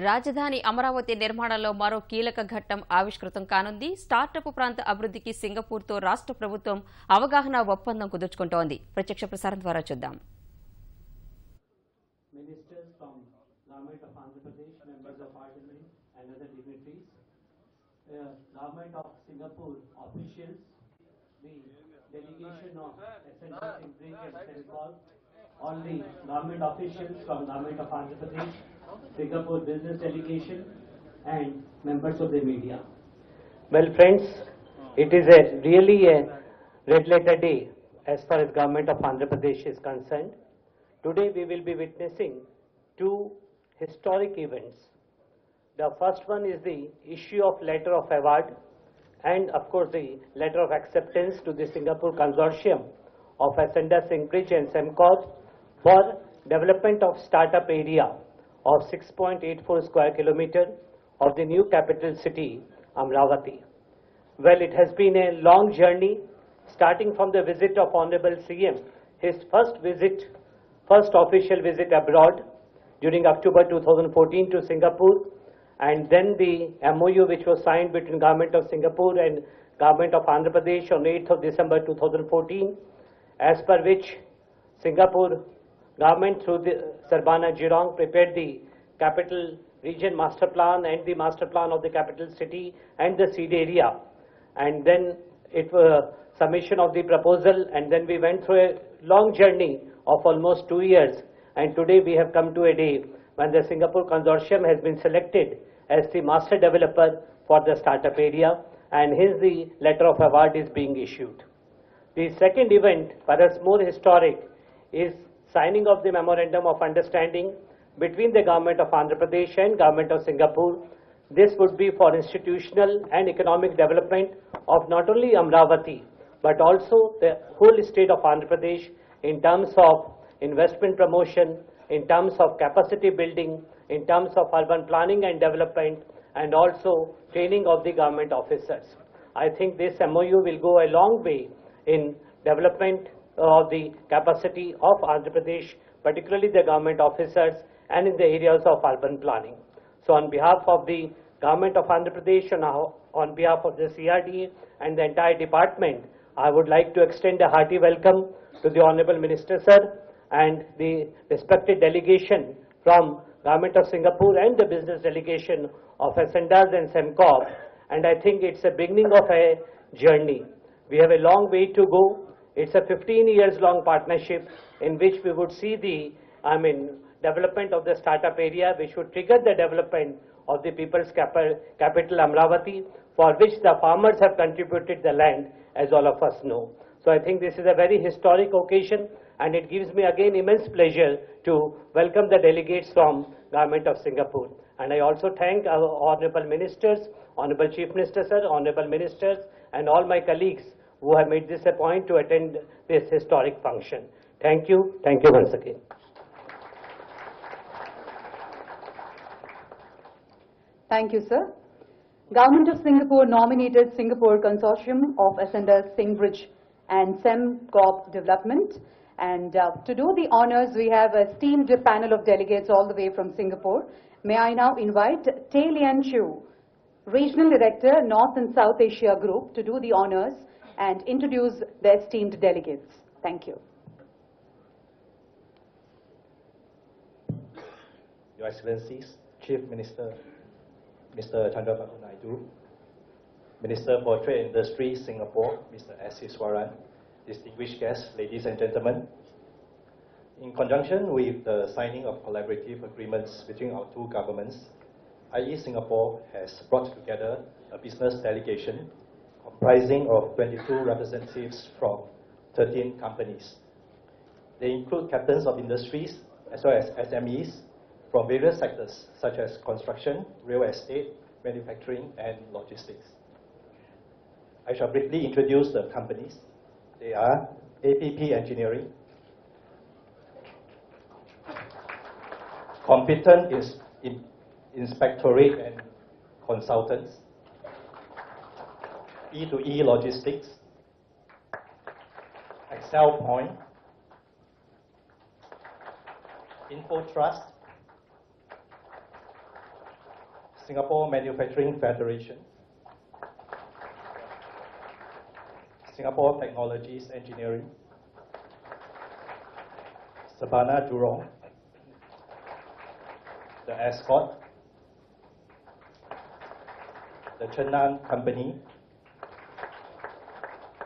రాజధాని అమరావతి నిర్మాణంలో మరో కీలక ఘట్టం ఆవిష్కృతం కానుంది. స్టార్టప్ ప్రాంత అభివృద్ధికి సింగపూర్తో రాష్ట్ర ప్రభుత్వం అవగాహన ఒప్పందం కుదుర్చుకుంటోంది. ప్రత్యక్ష ప్రసారం ద్వారా చూద్దాం. Ministers from Government of Andhra Pradesh, members of Parliament and other dignitaries, Government of Singapore officials, the delegation of Essential Bridge and Singapore, all the government officials from Government of Andhra Pradesh, Singapore business delegation and members of the media. Well friends, it is really a red letter day as far as Government of Andhra Pradesh is concerned. Today we will be witnessing two historic events. The first one is the issue of letter of award and of course the letter of acceptance to the Singapore Consortium of Ascenda Bridge and Semcor for development of startup area of 6.84 square kilometer of the new capital city Amaravati. Well, it has been a long journey starting from the visit of Honorable CM, his first official visit abroad during October 2014 to Singapore, and then the MoU which was signed between Government of Singapore and Government of Andhra Pradesh on 8th of December 2014, as per which Singapore Government through the Sarbana Jurong prepared the capital region master plan and the master plan of the capital city and the seed area, and then it was submission of the proposal, and then we went through a long journey of almost 2 years, and today we have come to a day when the Singapore Consortium has been selected as the master developer for the startup area, and hence the letter of award is being issued. The second event, perhaps more historic, is signing of the memorandum of understanding between the Government of Andhra Pradesh and Government of Singapore. This would be for institutional and economic development of not only Amaravati but also the whole state of Andhra Pradesh in terms of investment promotion, in terms of capacity building, in terms of urban planning and development, and also training of the government officers. I think this MoU will go a long way in development of the capacity of Andhra Pradesh, particularly the government officers, and in the areas of urban planning. So on behalf of the Government of Andhra Pradesh and on behalf of the CRDA and the entire department, I would like to extend a hearty welcome to the Honorable Minister Sir and the respected delegation from Government of Singapore and the business delegation of Ascendas and Semcor, and I think it's a beginning of a journey. We have a long way to go. It's a 15 years long partnership in which we would see the development of the startup area, which would trigger the development of the people's capital Amaravati, for which the farmers have contributed the land, as all of us know. So I think this is a very historic occasion, and it gives me again immense pleasure to welcome the delegates from Government of Singapore. And I also thank our honorable ministers, Honorable Chief Minister Sir, honorable ministers, and all my colleagues who have made this a point to attend this historic function. Thank you once again. Thank you, sir. Government of Singapore nominated Singapore Consortium of Ascenda Bridge and Semcor Development. And to do the honors, we have a esteemed panel of delegates all the way from Singapore. May I now invite Tay Lian Chu, Regional Director, North and South Asia Group, to do the honors and introduce the esteemed delegates. Thank you. Your Excellencies, Chief Minister, Mr. Chandrababu Naidu, Minister for Trade and Industry, Singapore, Mr. S. Iswaran, distinguished guests, ladies and gentlemen. In conjunction with the signing of collaborative agreements between our two governments, IE Singapore has brought together a business delegation comprising of 22 representatives from 13 companies. They include captains of industries as well as SMEs from various sectors such as construction, real estate, manufacturing, and logistics. I shall briefly introduce the companies. They are APP Engineering, Competent Inspectorate and Consultants, E2E Logistics, Excel Point, InfoTrust, Singapore Manufacturing Federation, Singapore Technologies Engineering, Sabana Jurong, the Escort, the Chennan Company,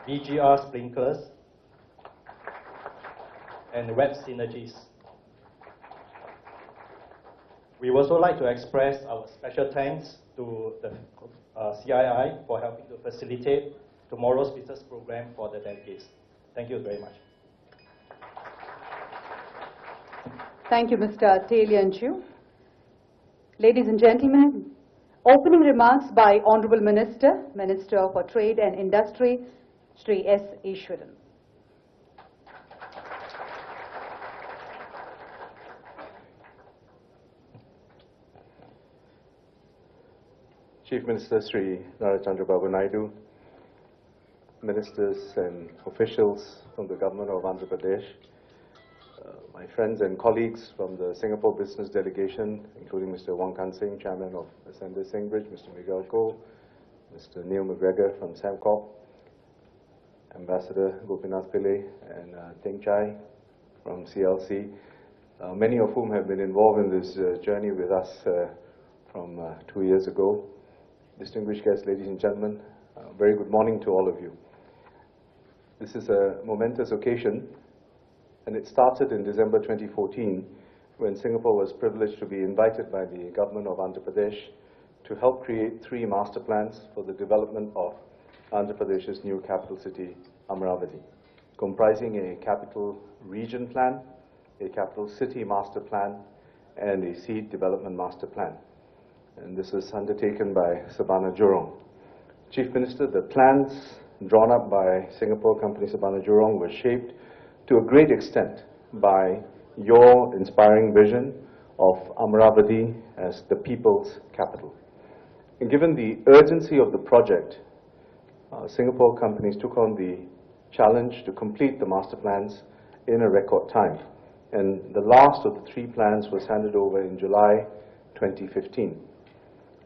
VGR Sprinklers, and Web Synergies. We would also like to express our special thanks to the CII for helping to facilitate tomorrow's business program for the delegates. Thank you very much. Thank you, Mr. Tay Lian Chu. Ladies and gentlemen, opening remarks by Honorable Minister, Minister for Trade and Industry, Shri S. Ishwaran. Chief Minister Sri Nara Chandrababu Naidu, ministers and officials from the government of Andhra Pradesh, my friends and colleagues from the Singapore Business Delegation, including Mr. Wong Kan Sing, Chairman of Ascender Singbridge, Mr. Miguel Goh, Mr. Neil McGregor from SAMCOP, Ambassador Gopinath Pillai and Teng Chai from CLC, many of whom have been involved in this journey with us from 2 years ago. Distinguished guests, ladies and gentlemen, very good morning to all of you. This is a momentous occasion, and it started in December 2014 when Singapore was privileged to be invited by the government of Andhra Pradesh to help create 3 master plans for the development of Andhra Pradesh's new capital city, Amaravati, comprising a capital region plan, a capital city master plan, and a seed development master plan. And this is undertaken by Sabana Jurong. Chief Minister, the plans drawn up by Singapore company Sabana Jurong were shaped to a great extent by your inspiring vision of Amaravati as the people's capital. And given the urgency of the project, Singapore companies took on the challenge to complete the master plans in a record time. And the last of the 3 plans was handed over in July 2015.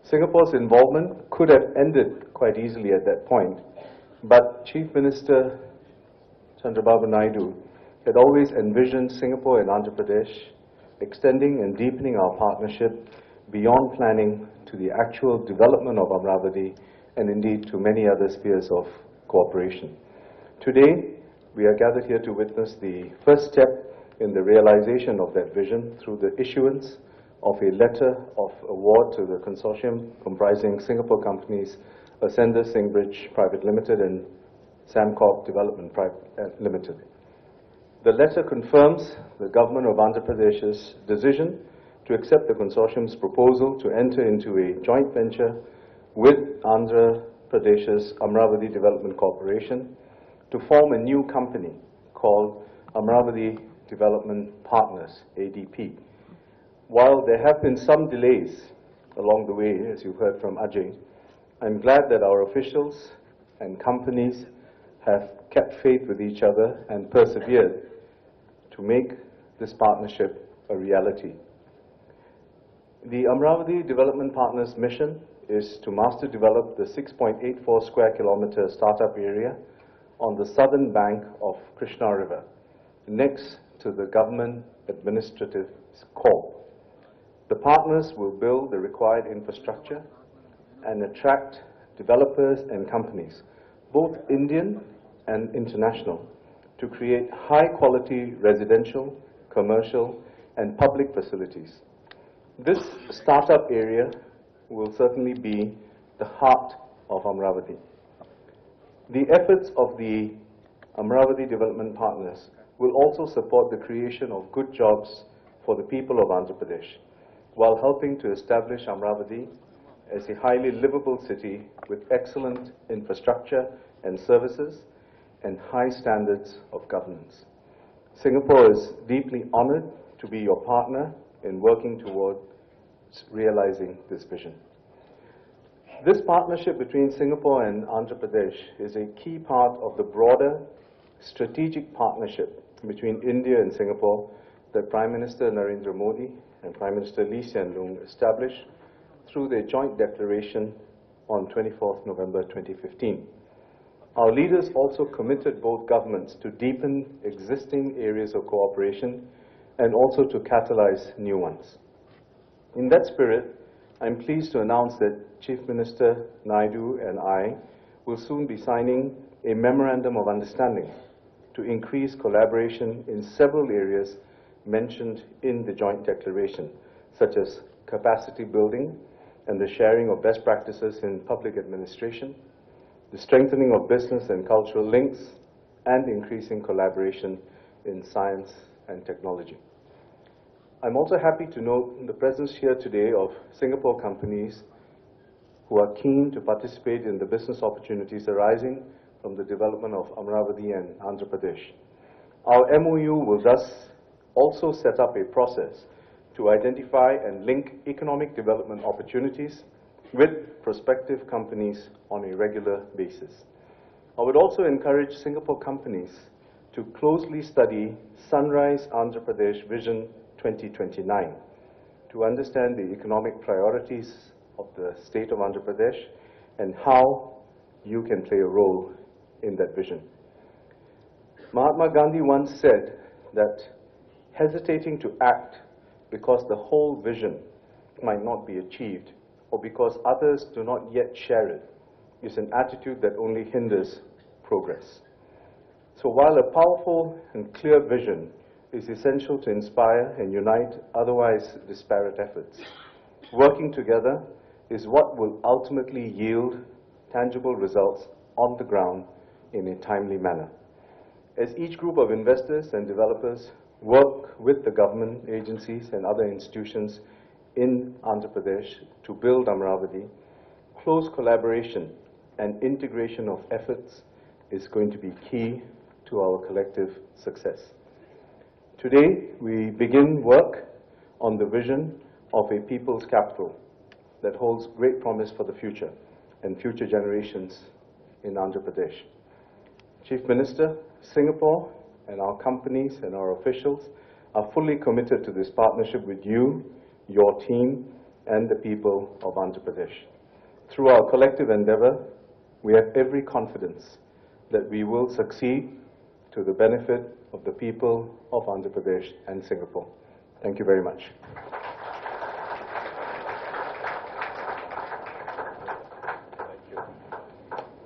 Singapore's involvement could have ended quite easily at that point, but Chief Minister Chandrababu Naidu had always envisioned Singapore and Andhra Pradesh extending and deepening our partnership beyond planning to the actual development of Amaravati and indeed to many other spheres of cooperation. Today, we are gathered here to witness the first step in the realization of that vision through the issuance of a letter of award to the consortium comprising Singapore companies Ascender Singbridge Private Limited and SAMCOP Development Private Limited. The letter confirms the government of Andhra Pradesh's decision to accept the consortium's proposal to enter into a joint venture with Andhra Pradesh's Amaravati Development Corporation to form a new company called Amaravati Development Partners, ADP. While there have been some delays along the way, as you heard from Ajay, I'm glad that our officials and companies have kept faith with each other and persevered to make this partnership a reality. The Amaravati Development Partners mission is to master develop the 6.84 square kilometer startup area on the southern bank of Krishna River, next to the government administrative core. The partners will build the required infrastructure and attract developers and companies, both Indian and international, to create high-quality residential, commercial, and public facilities. This startup area will certainly be the heart of Amaravati. The efforts of the Amaravati Development Partners will also support the creation of good jobs for the people of Andhra Pradesh, while helping to establish Amaravati as a highly livable city with excellent infrastructure and services and high standards of governance. Singapore is deeply honored to be your partner in working towards realizing this vision. This partnership between Singapore and Andhra Pradesh is a key part of the broader strategic partnership between India and Singapore that Prime Minister Narendra Modi and Prime Minister Lee Hsien Loong established through their joint declaration on 24th November 2015. Our leaders also committed both governments to deepen existing areas of cooperation and also to catalyze new ones. In that spirit, I'm pleased to announce that Chief Minister Naidu and I will soon be signing a Memorandum of Understanding to increase collaboration in several areas mentioned in the joint declaration, such as capacity building and the sharing of best practices in public administration, the strengthening of business and cultural links, and increasing collaboration in science and technology. I'm also happy to note the presence here today of Singapore companies who are keen to participate in the business opportunities arising from the development of Amaravati and Andhra Pradesh. Our MoU will thus also set up a process to identify and link economic development opportunities with prospective companies on a regular basis. I would also encourage Singapore companies to closely study Sunrise Andhra Pradesh Vision 2029 to understand the economic priorities of the state of Andhra Pradesh and how you can play a role in that vision. Mahatma Gandhi once said that hesitating to act because the whole vision might not be achieved or because others do not yet share it is an attitude that only hinders progress. So while a powerful and clear vision is essential to inspire and unite otherwise disparate efforts, working together is what will ultimately yield tangible results on the ground in a timely manner. As each group of investors and developers work with the government agencies and other institutions in Andhra Pradesh to build Amaravati, close collaboration and integration of efforts is going to be key to our collective success. Today, we begin work on the vision of a people's capital that holds great promise for the future and future generations in Andhra Pradesh. Chief Minister, Singapore and our companies and our officials are fully committed to this partnership with you, your team, and the people of Andhra Pradesh. Through our collective endeavor, we have every confidence that we will succeed to the benefit of the people of Andhra Pradesh and Singapore. Thank you very much.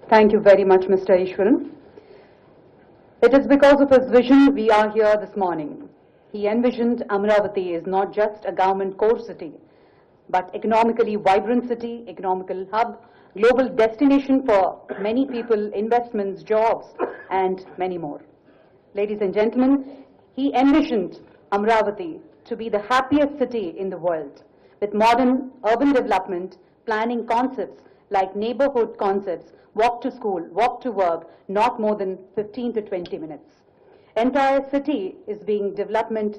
Thank you very much, Mr. Ishwaran. It is because of his vision we are here this morning. He envisioned Amaravati is not just a government core city, but economically vibrant city, economical hub, global destination for many people, investments, jobs, and many more. Ladies and gentlemen, he envisioned Amaravati to be the happiest city in the world, with modern urban development, planning concepts like neighborhood concepts, walk to school, walk to work, not more than 15 to 20 minutes. Entire city is being development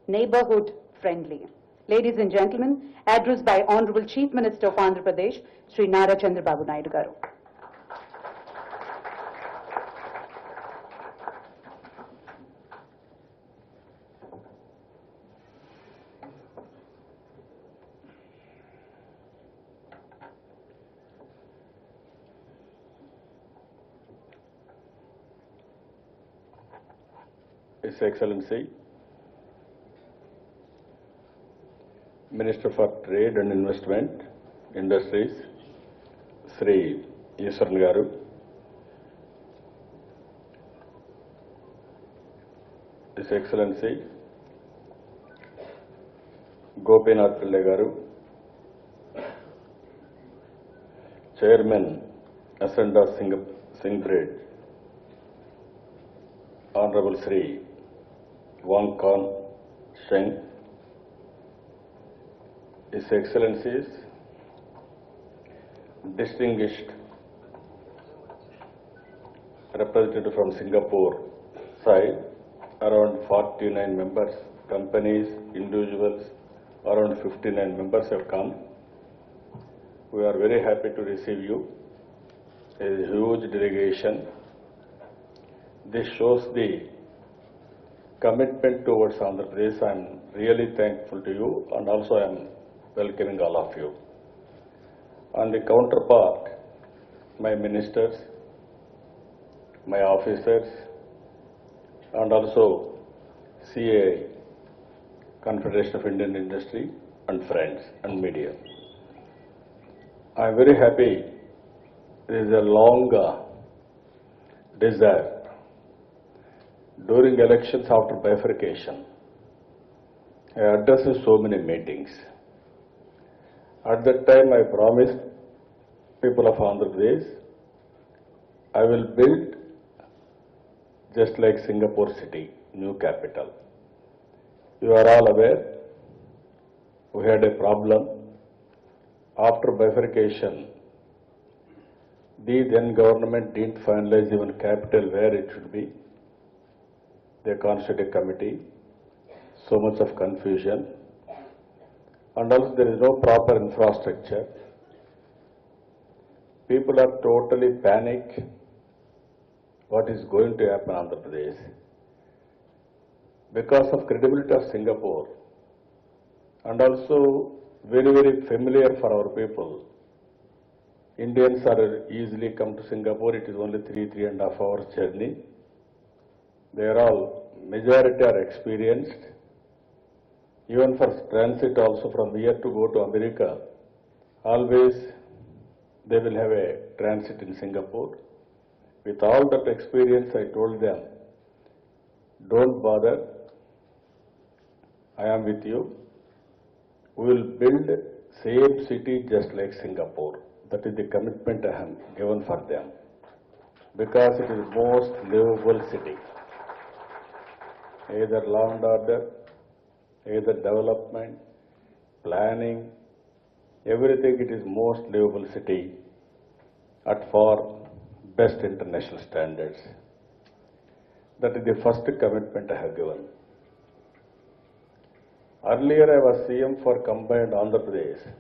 neighborhood friendly. Ladies and gentlemen, address by Honorable Chief Minister of Andhra Pradesh, Sri Nara Chandrababu Naidu Garu. His Excellency, Minister for Trade and Investment, Industries, Sri Ishwaran Garu, His Excellency, Gopinath Pillai Garu, Chairman, Ascenda Singbridge, Honorable Sri Wong Kan Sheng, His Excellencies, distinguished representative from Singapore side, around 49 members, companies, individuals, around 59 members have come. We are very happy to receive you. A huge delegation. This shows the commitment towards Andhra Pradesh. I am really thankful to you, and also I am welcoming all of you. On the counterpart, my ministers, my officers, and also CAI, Confederation of Indian Industry, and friends and media. I am very happy. There is a long desire during elections after bifurcation. I addressed so many meetings. At that time, I promised people of Andhra Pradesh, I will build just like Singapore city, new capital. You are all aware, we had a problem. After bifurcation, the then government didn't finalize even capital where it should be. They constituted a committee, so much of confusion, and also there is no proper infrastructure. People are totally panicked. What is going to happen in Andhra Pradesh? Because of credibility of Singapore, and also very, very familiar for our people. Indians are easily come to Singapore. It is only 3.5 hours journey. They are all, majority are experienced. Even for transit also from here to go to America, always they will have a transit in Singapore. With all that experience, I told them, don't bother, I am with you. We will build same city just like Singapore. That is the commitment I have given for them. Because it is most livable city. Either law and order, either development, planning, everything it is most livable city at far best international standards. That is the first commitment I have given. Earlier I was CM for combined Andhra Pradesh.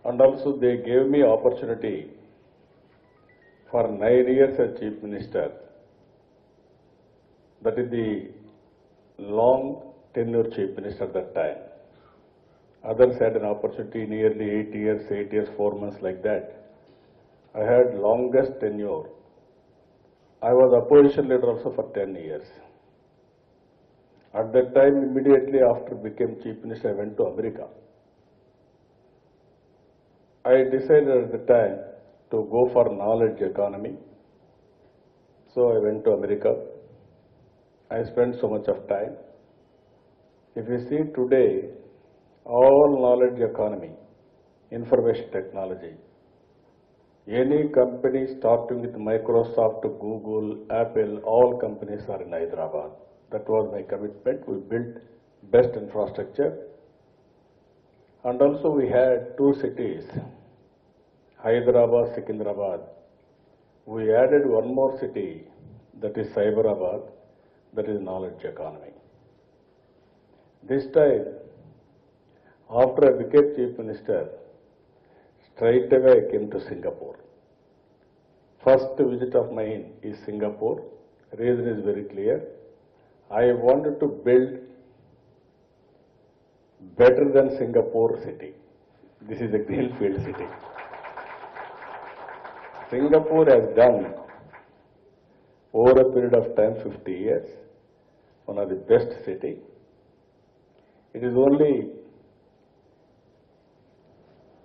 And also they gave me opportunity for 9 years as Chief Minister. That is the long tenure Chief Minister at that time. Others had an opportunity nearly 8 years, 4 months like that. I had longest tenure. I was opposition leader also for 10 years. At that time, immediately after became Chief Minister, I went to America. I decided at the time to go for knowledge economy. So I went to America. I spent so much of time. If you see today, all knowledge economy, information technology, any company starting with Microsoft, Google, Apple, all companies are in Hyderabad. That was my commitment. We built best infrastructure. And also we had 2 cities, Hyderabad, Secunderabad. We added 1 more city, that is Cyberabad, that is knowledge economy. This time, after I became Chief Minister, straight away I came to Singapore. First visit of mine is Singapore. Reason is very clear. I wanted to build better than Singapore city. This is a greenfield city. Singapore has done over a period of time, 50 years, one of the best city. It is only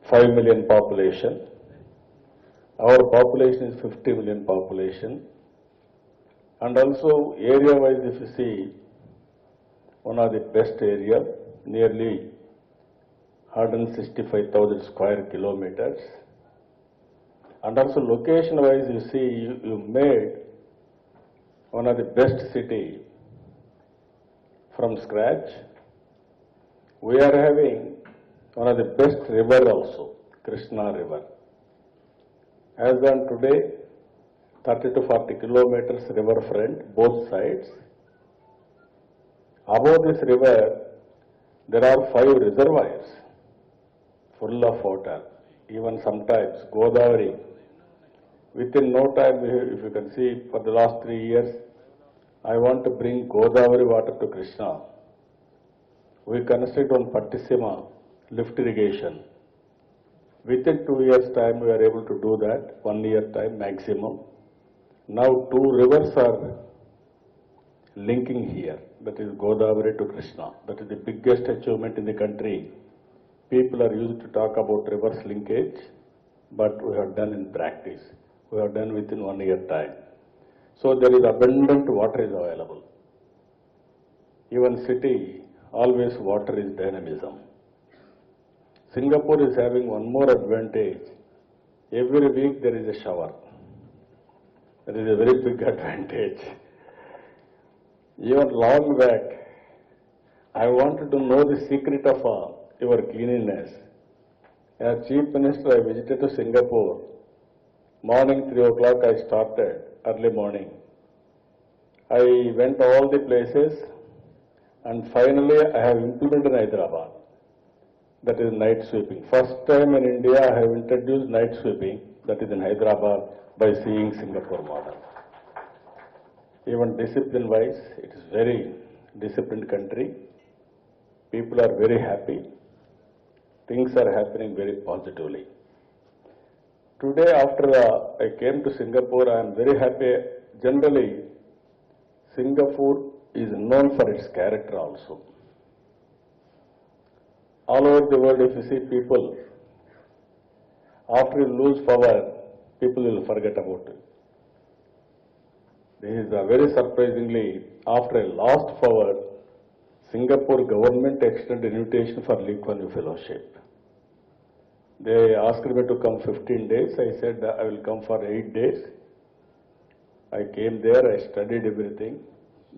5 million population. Our population is 50 million population. And also area-wise, if you see, one of the best area, nearly 165,000 square kilometers. And also location-wise, you see, you made one of the best city from scratch. We are having one of the best river also, Krishna River. As on today, 30 to 40 kilometers river front, both sides. Above this river, there are 5 reservoirs full of water. Even sometimes Godavari. Within no time, if you can see, for the last 3 years, I want to bring Godavari water to Krishna. We construct on Pattisima lift irrigation. Within 2 years' time, we are able to do that, 1 year time maximum. Now 2 rivers are linking here, that is Godavari to Krishna. That is the biggest achievement in the country. People are used to talk about reverse linkage, but we have done in practice. We have done within 1 year time. So there is abundant water is available. Even city, always water is dynamism. Singapore is having one more advantage. Every week there is a shower. That is a very big advantage. Even long back, I wanted to know the secret of your cleanliness. As Chief Minister, I visited to Singapore. Morning 3 o'clock I started, early morning. I went all the places and finally I have implemented in Hyderabad. That is night sweeping. First time in India I have introduced night sweeping, that is in Hyderabad, by seeing Singapore model. Even discipline wise, it is very disciplined country. People are very happy. Things are happening very positively. Today after I came to Singapore, I am very happy. Generally, Singapore is known for its character also. All over the world, if you see people, after you lose power, people will forget about it. This is very surprisingly, after I lost power, Singapore government extended invitation for Lee Kuan Yew fellowship. They asked me to come 15 days. I said I will come for 8 days. I came there, I studied everything.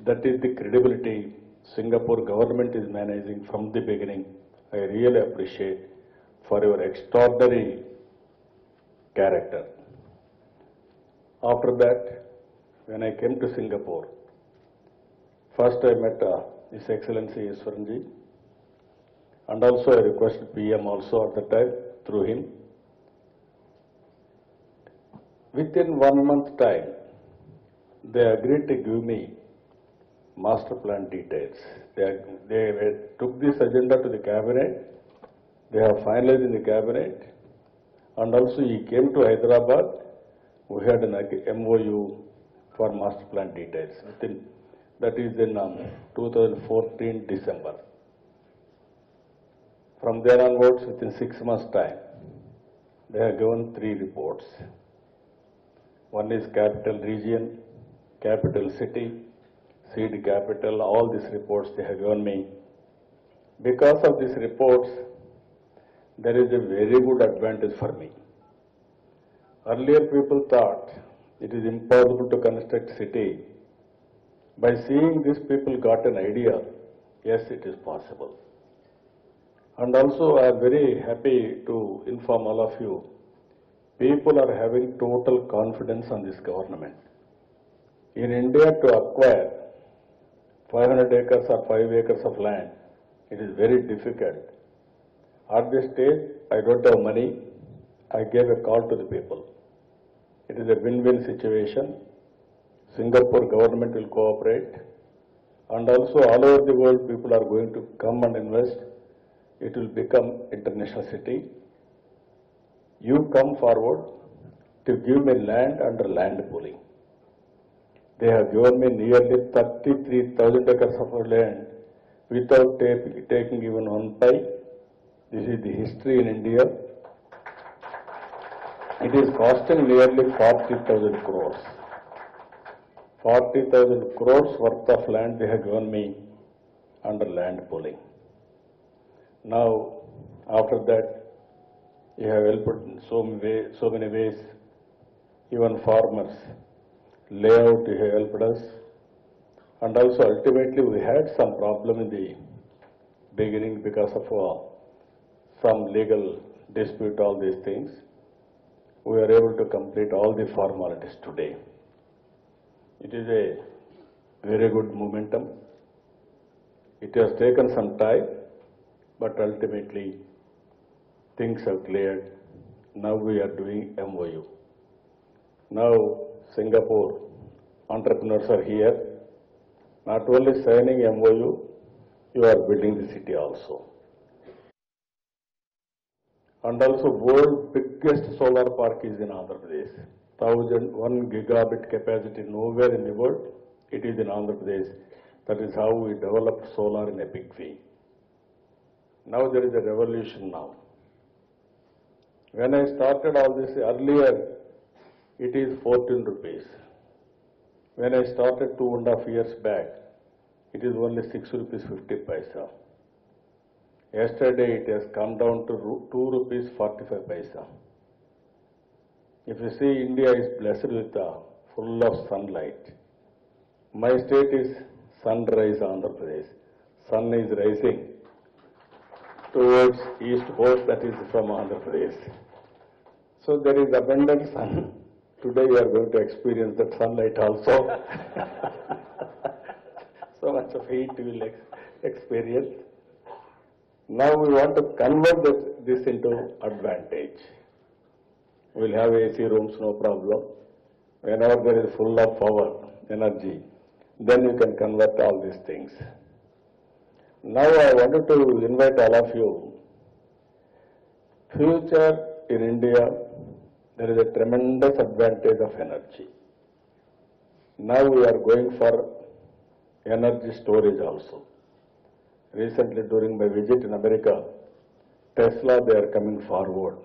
That is the credibility Singapore government is managing from the beginning. I really appreciate for your extraordinary character. After that, when I came to Singapore, first I met His Excellency Iswaranji, and also I requested PM also at the time through him. Within 1 month time, they agreed to give me master plan details. They took this agenda to the cabinet. They have finalized in the cabinet, and also he came to Hyderabad. We had an MoU for master plan details. That is in 2014 December. From there onwards, within 6 months' time, they have given 3 reports. One is capital region, capital city, seed capital, all these reports they have given me. Because of these reports, there is a very good advantage for me. Earlier people thought it is impossible to construct city. By seeing this, people got an idea, yes, it is possible. And also I am very happy to inform all of you, people are having total confidence on this government. In India, to acquire 500 acres or 5 acres of land, it is very difficult. At this stage, I don't have money. I gave a call to the people. It is a win-win situation. Singapore government will cooperate, and also all over the world people are going to come and invest. It will become international city. You come forward to give me land under land pooling. They have given me nearly 33,000 acres of land without taking even 1 pi. This is the history in India. It is costing nearly 40,000 crores. 40,000 crores worth of land they have given me under land pooling. Now, after that, you have helped in so many ways. Even farmers, layout you have helped us. And also ultimately we had some problem in the beginning because of some legal dispute, all these things. We are able to complete all the formalities today. It is a very good momentum. It has taken some time, but ultimately things have cleared. Now we are doing MoU. Now Singapore entrepreneurs are here. Not only signing MoU, you are building the city also. And also world biggest solar park is in Andhra Pradesh. 1,001 gigabit capacity nowhere in the world. It is in Andhra Pradesh. That is how we developed solar in a big way. Now there is a revolution now. When I started all this earlier, it is 14 rupees. When I started 2.5 years back, it is only 6 rupees 50 paisa. Yesterday it has come down to 2 rupees 45 paisa. If you see, India is blessed with full of sunlight. My state is sunrise Andhra Pradesh. Sun is rising towards east coast, that is from Andhra Pradesh. So there is abundant sun. Today you are going to experience that sunlight also. So much of heat we will experience. Now we want to convert this into advantage. We will have AC rooms, no problem. Whenever there is full of power, energy, then you can convert all these things. Now I wanted to invite all of you. Future in India, there is a tremendous advantage of energy. Now we are going for energy storage also. Recently during my visit in America, Tesla, they are coming forward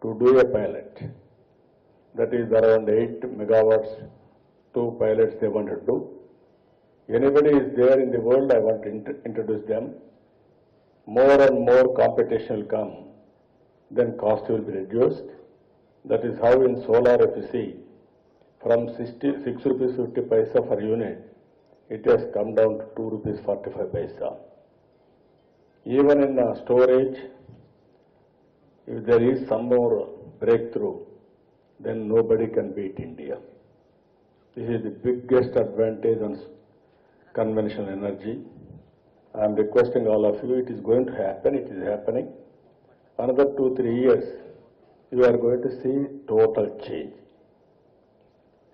to do a pilot. That is around 8 megawatts, 2 pilots they want to do. Anybody is there in the world, I want to introduce them. More and more competition will come, then cost will be reduced. That is how in solar, if you see, from 6 rupees 50 paisa per unit, it has come down to 2 rupees 45 paisa. Even in storage, if there is some more breakthrough, then nobody can beat India. This is the biggest advantage on conventional energy. I am requesting all of you, it is going to happen, it is happening. Another 2-3 years, you are going to see total change.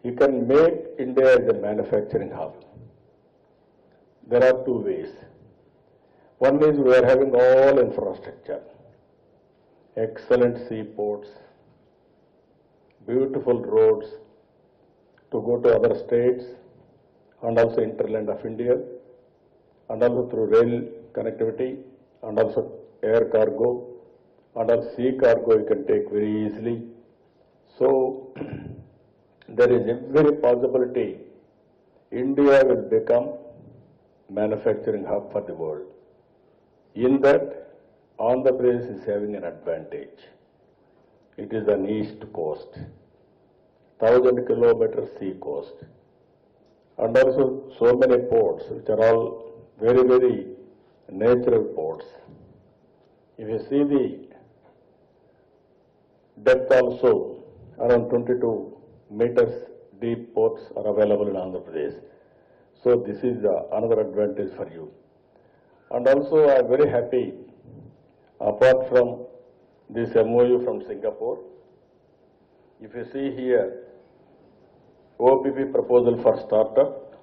You can make India as a manufacturing hub. There are 2 ways. One is we are having all infrastructure, excellent seaports, beautiful roads to go to other states and also interland of India, and also through rail connectivity, and also air cargo, and also sea cargo you can take very easily. So there is every possibility India will become manufacturing hub for the world. In that, Andhra Pradesh is having an advantage. It is an east coast, 1,000 kilometer sea coast, and also so many ports which are all very, very natural ports. If you see the depth also, around 22 meters deep ports are available in Andhra Pradesh. So this is another advantage for you. And also I am very happy, apart from this MoU from Singapore, if you see here, OPP proposal for startup,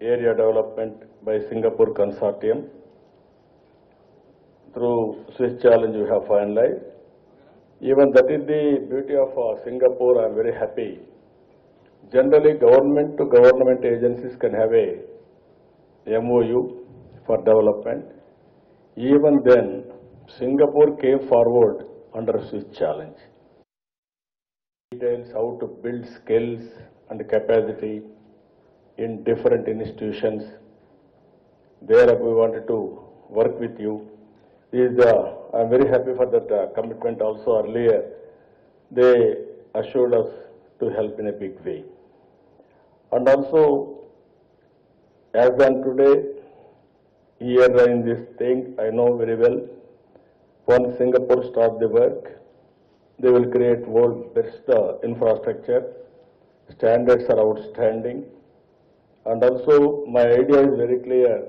area development by Singapore Consortium, through Swiss Challenge we have finalized. Even that is the beauty of Singapore. I am very happy. Generally, government to government agencies can have a MoU for development. Even then, Singapore came forward under Swiss Challenge. Details how to build skills and capacity in different institutions. There we wanted to work with you. I am very happy for that commitment also. Earlier, they assured us to help in a big way. And also, as on today, here in this thing, I know very well, once Singapore starts the work, they will create world best infrastructure. Standards are outstanding. And also, my idea is very clear.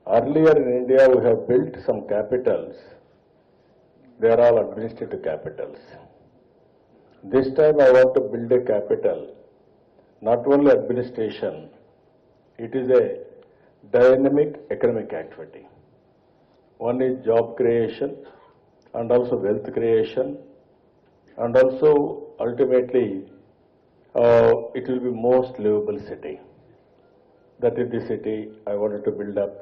Earlier in India, we have built some capitals. They are all administrative capitals. This time I want to build a capital, not only administration, it is a dynamic economic activity. One is job creation, and also wealth creation, and also ultimately it will be most livable city. That is the city I wanted to build up.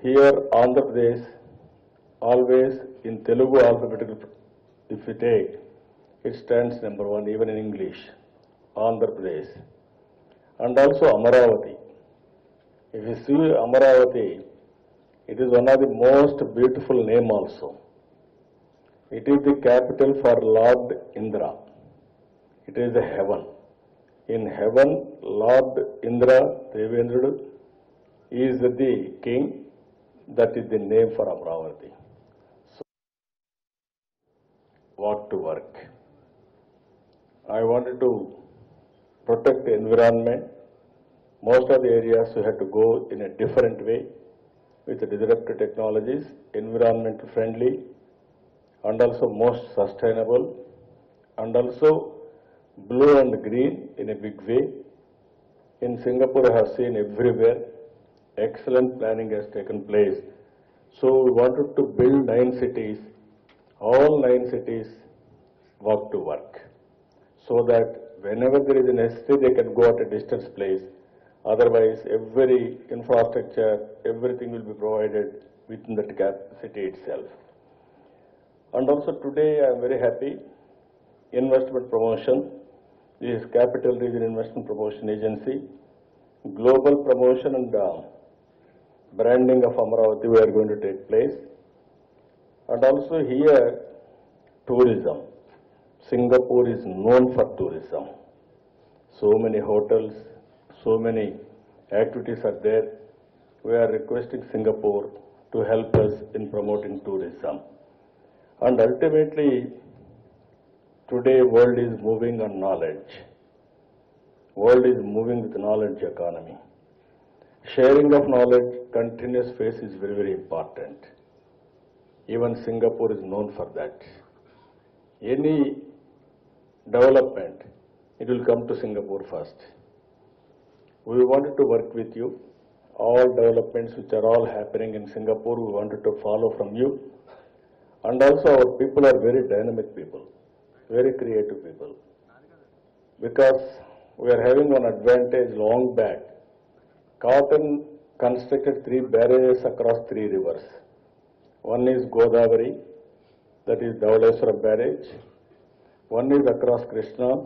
Here, Andhra Pradesh, always in Telugu alphabetical, if you take, it stands number one, even in English, Andhra Pradesh. And also Amaravati. If you see Amaravati, it is one of the most beautiful name also. It is the capital for Lord Indra. It is a heaven. In heaven, Lord Indra, Devendra, is the king. That is the name for Amaravati. So, walk to work. I wanted to protect the environment. Most of the areas we had to go in a different way with the disruptive technologies, environment friendly, and also most sustainable, and also blue and green in a big way. In Singapore, I have seen everywhere, excellent planning has taken place. So we wanted to build 9 cities, all 9 cities walk to work, so that whenever there is a necessity, they can go at a distance place. Otherwise, every infrastructure, everything will be provided within the city itself. And also today, I am very happy, investment promotion, this is Capital Region Investment Promotion Agency, global promotion and branding of Amaravati we are going to take place. And also here, tourism. Singapore is known for tourism. So many hotels, so many activities are there. We are requesting Singapore to help us in promoting tourism. And ultimately, today world is moving on knowledge. World is moving with knowledge economy. Sharing of knowledge, continuous phase is very, very important. Even Singapore is known for that. Any development, it will come to Singapore first. We wanted to work with you. All developments which are all happening in Singapore, we wanted to follow from you. And also our people are very dynamic people, very creative people. Because we are having one advantage long back. Cotton constructed 3 barrages across 3 rivers. One is Godavari, that is Dhavaleswaram barrage. One is across Krishna,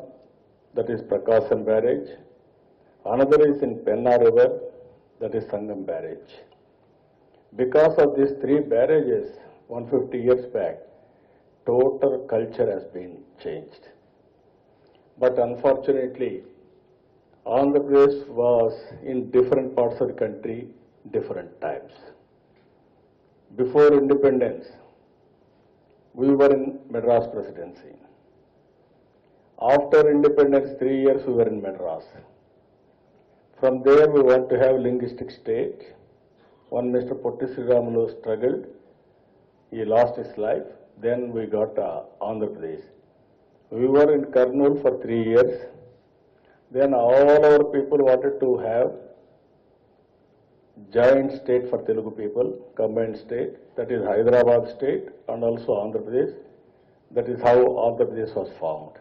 that is Prakasam barrage. Another is in Penna river, that is Sangam barrage. Because of these 3 barrages, 150 years back, total culture has been changed. But unfortunately, Andhra Pradesh was in different parts of the country, different times. Before independence, we were in Madras Presidency. After independence, 3 years we were in Madras. From there we want to have linguistic state. One Mr. Potti Sriramulu struggled. He lost his life. Then we got Andhra Pradesh. We were in Kurnool for 3 years. Then all our people wanted to have joint state for Telugu people, combined state, that is Hyderabad state and also Andhra Pradesh. That is how Andhra Pradesh was formed.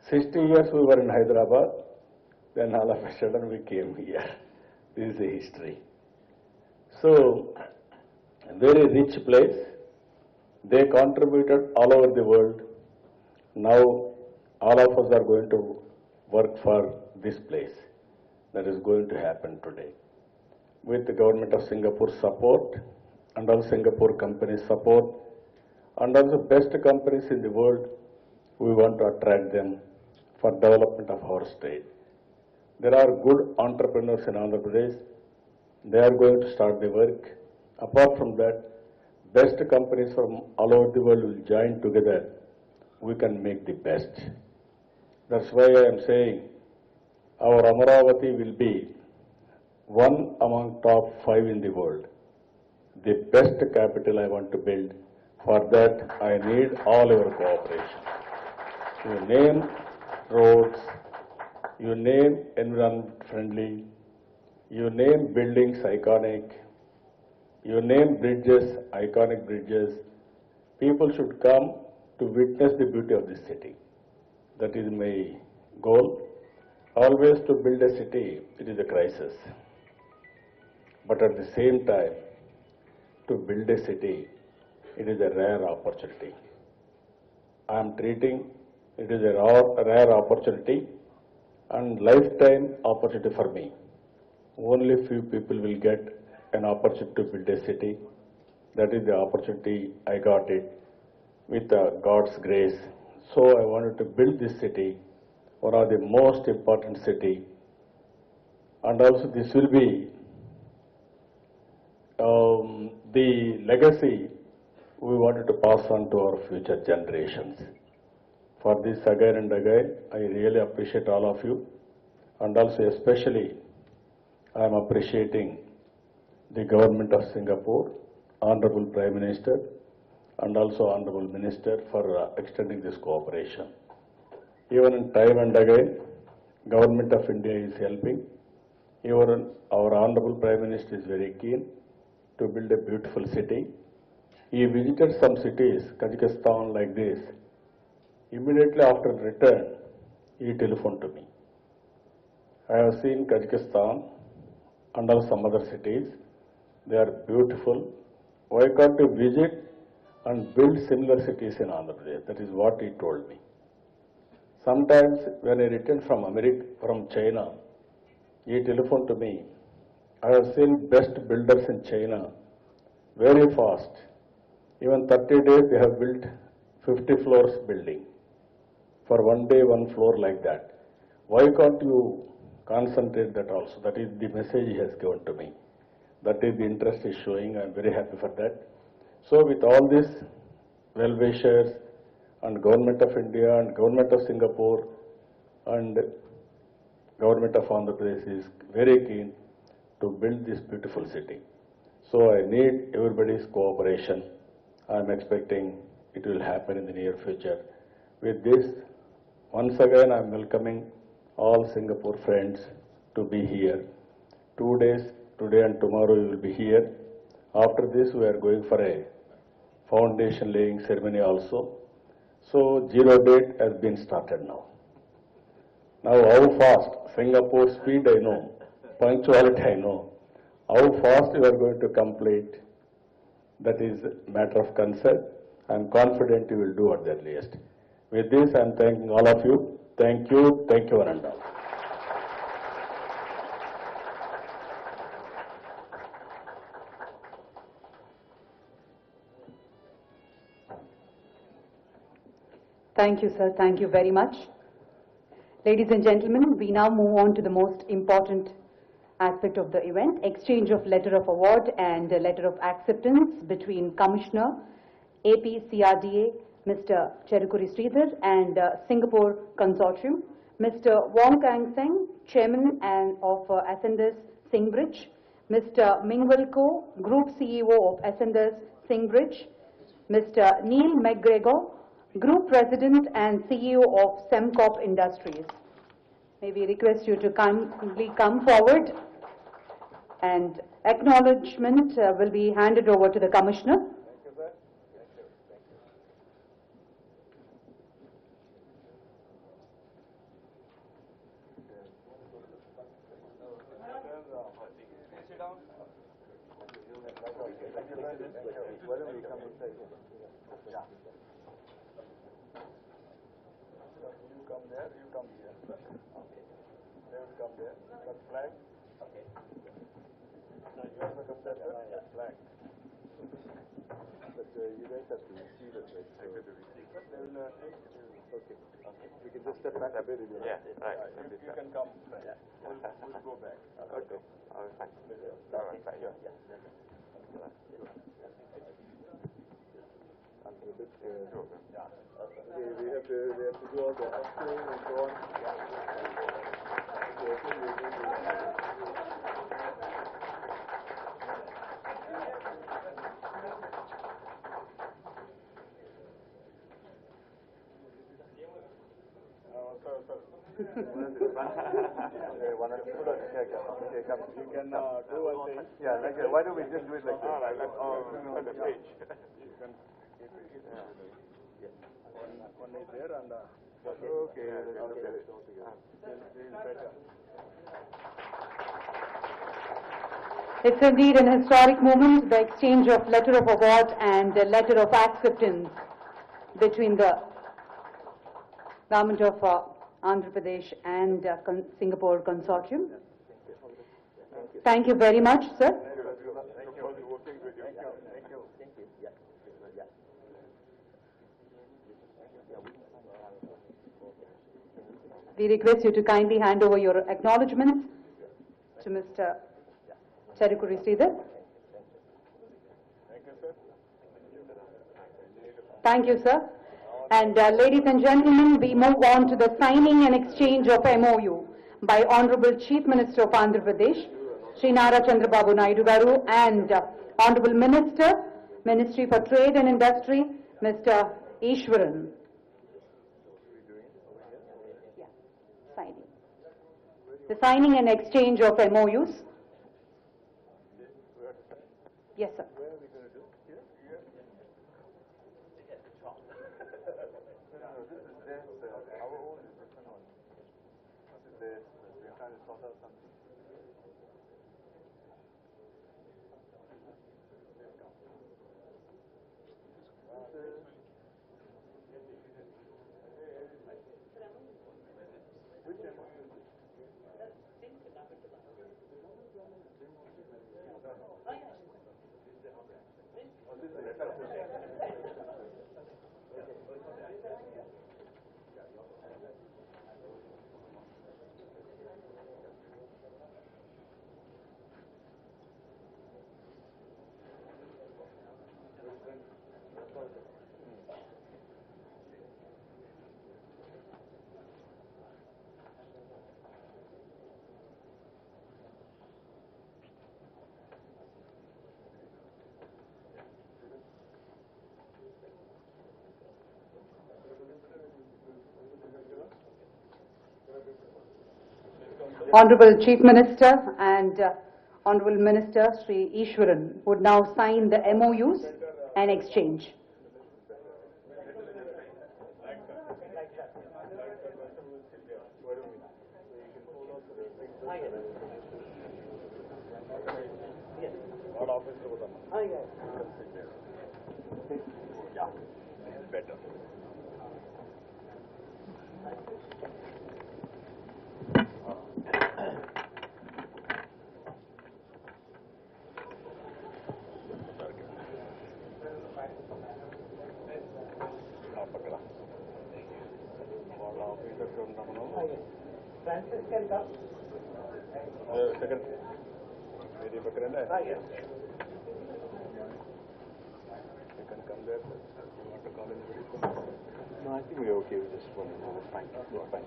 60 years we were in Hyderabad, then all of a sudden we came here. This is the history. So, a very rich place. They contributed all over the world. Now, all of us are going to work for this place. That is going to happen today. With the government of Singapore support and all Singapore companies support and also best companies in the world, we want to attract them for development of our state. There are good entrepreneurs in Andhra Pradesh. They are going to start the work. Apart from that, best companies from all over the world will join together. We can make the best. That's why I am saying our Amaravati will be one among top 5 in the world. The best capital I want to build. For that, I need all your cooperation. You name roads, you name environment friendly, you name buildings iconic, you name bridges, iconic bridges. people should come to witness the beauty of this city. That is my goal. Always to build a city, it is a crisis. But at the same time, to build a city, it is a rare opportunity. I am treating it is a rare opportunity and lifetime opportunity for me. Only few people will get an opportunity to build a city. That is the opportunity I got it with God's grace. So I wanted to build this city, one of the most important city, and also this will be the legacy we wanted to pass on to our future generations. For this again and again, I really appreciate all of you, and also especially I am appreciating the government of Singapore, Honorable Prime Minister, and also Honorable Minister for extending this cooperation. Even in time and again, Government of India is helping. Even our Honorable Prime Minister is very keen to build a beautiful city. He visited some cities, Kazakhstan like this. Immediately after return, he telephoned to me. I have seen Kazakhstan and also some other cities. They are beautiful. Why can't you visit and build similar cities in Andhra Pradesh? That is what he told me. Sometimes when I returned from China, he telephoned to me. I have seen best builders in China very fast. Even 30 days they have built 50 floors building. For one day, one floor like that. Why can't you concentrate that also? That is the message he has given to me. That is the interest is showing. I am very happy for that. So with all this well-wishers and Government of India and Government of Singapore and Government of Andhra Pradesh is very keen to build this beautiful city. So I need everybody's cooperation. I am expecting it will happen in the near future. With this, once again I am welcoming all Singapore friends to be here. 2 days, today and tomorrow you will be here. After this we are going for a foundation laying ceremony also. So zero date has been started now. Now how fast, Singapore speed I know, punctuality I know. How fast you are going to complete, that is a matter of concern. I am confident you will do at the earliest. With this I am thanking all of you. Thank you one and all. Thank you, sir. Thank you very much. Ladies and gentlemen, we now move on to the most important aspect of the event, exchange of letter of award and letter of acceptance between Commissioner, APCRDA, Mr. Cherukuri Sridhar, and Singapore Consortium, Mr. Wong Kang Seng, Chairman of Ascenders Singbridge, Mr. Mingwal Ko, Group CEO of Ascenders Singbridge, Mr. Neil McGregor, Group President and CEO of Sembcorp Industries. May we request you to kindly come forward, and acknowledgement will be handed over to the Commissioner. We can just step back a bit. Yeah, right. You can come. Yeah. We'll go back. Okay. All right, fine. All right, fine. Yeah. I'm a bit, yeah. Okay, we have to do all the ushering and so on. Okay, come. You can do one thing. Yeah, like why don't we just do it like this? All right, let's on the page. You can keep it. It's indeed an historic moment, the exchange of letter of award and letter of acceptance between the Government of Andhra Pradesh and Singapore Consortium. Thank you very much, sir. We request you to kindly hand over your acknowledgements to Mr. Cherukuri Sridhar. Thank you, sir. And ladies and gentlemen, we move on to the signing and exchange of MoU by Honorable Chief Minister of Andhra Pradesh, Shri Nara Chandrababu Naidu Garu, and Honorable Minister, Ministry for Trade and Industry, Mr. Ishwaran. Signing. The signing and exchange of MoUs. Yes, sir. Honorable Chief Minister and Honorable Minister Sri Ishwaran would now sign the MoUs and exchange. No, I think we're okay with this one. We're fine. We're fine.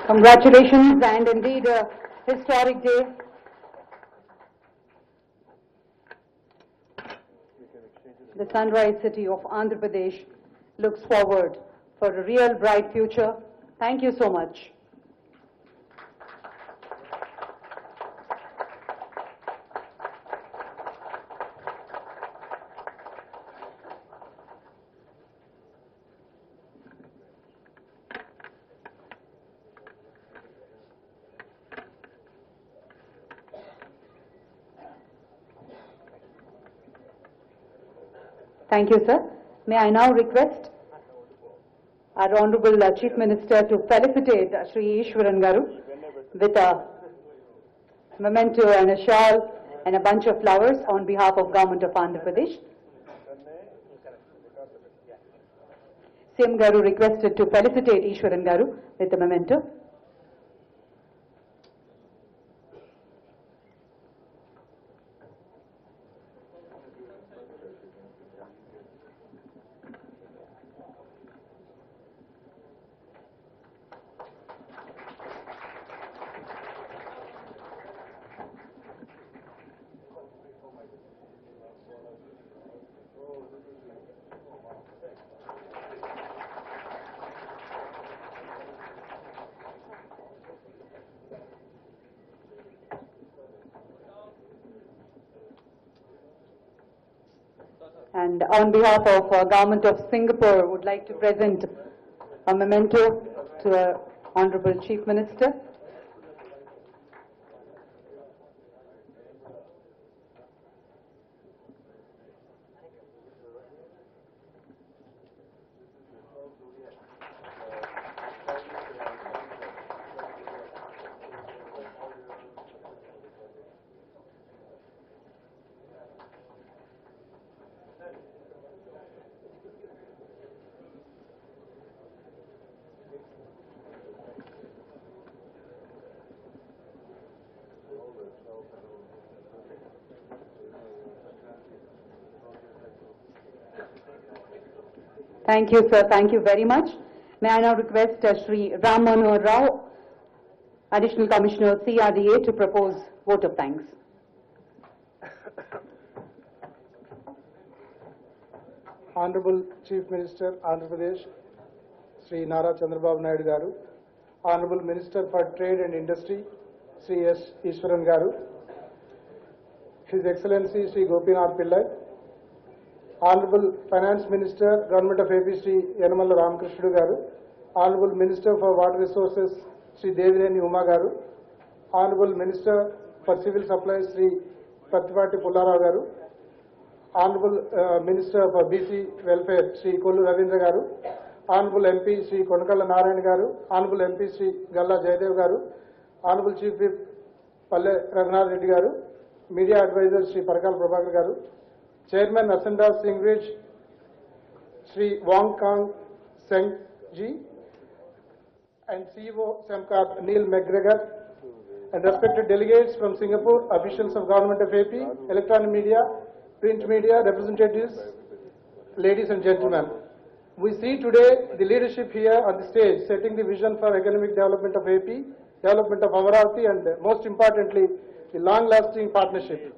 Congratulations, and indeed a historic day. The sunrise city of Andhra Pradesh looks forward for a real bright future. Thank you so much. Thank you, sir. May I now request our Honorable Chief Minister to felicitate Sri Ishwaran Garu with a memento and a shawl and a bunch of flowers on behalf of Government of Andhra Pradesh. CM Garu requested to felicitate Ishwaran Garu with a memento. And on behalf of Government of Singapore, would like to present a memento to our Honorable Chief Minister. Thank you, sir. Thank you very much. May I now request Shri Ram Manohar Rao, Additional Commissioner CRDA, to propose vote of thanks. Honorable Chief Minister, Andhra Pradesh, Sri Nara Chandrababu Naidu Garu, Honorable Minister for Trade and Industry, Sri S. Ishwaran Garu, His Excellency Sri Gopinath Pillai, Honorable Finance Minister, Government of AP Sri Yanamalla Ramakrishnudu Garu, Honorable Minister for Water Resources Sri Devineni Uma Garu, Honorable Minister for Civil Supplies Sri Pattipati Pullarao Garu, Honorable Minister for BC Welfare Sri Kollu Ravindra Garu, Honorable MP Sri Konakalla Narayana Garu, Honorable MP Sri Galla Jayadev Garu, Honorable Chief Whip Palle Raghunath Reddy Garu, Media Advisor Sri Parakal Prabhakar Garu, Chairman Asanda Singbridge Sri Wong Kang Seng Ji, and CEO Semcart Neil McGregor, and respected delegates from Singapore, officials of Government of AP, electronic media, print media, representatives, ladies and gentlemen. We see today the leadership here on the stage setting the vision for economic development of AP, development of Amaravati, and most importantly, the long-lasting partnership.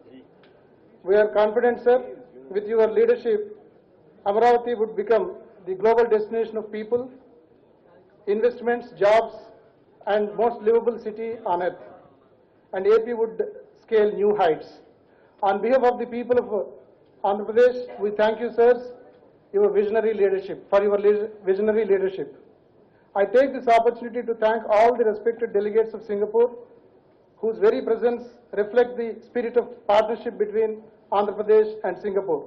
We are confident, sir, with your leadership, Amaravati would become the global destination of people, investments, jobs, and most livable city on earth. And AP would scale new heights. On behalf of the people of Andhra Pradesh, we thank you, sirs, for your visionary leadership. I take this opportunity to thank all the respected delegates of Singapore, whose very presence reflects the spirit of partnership between Andhra Pradesh and Singapore.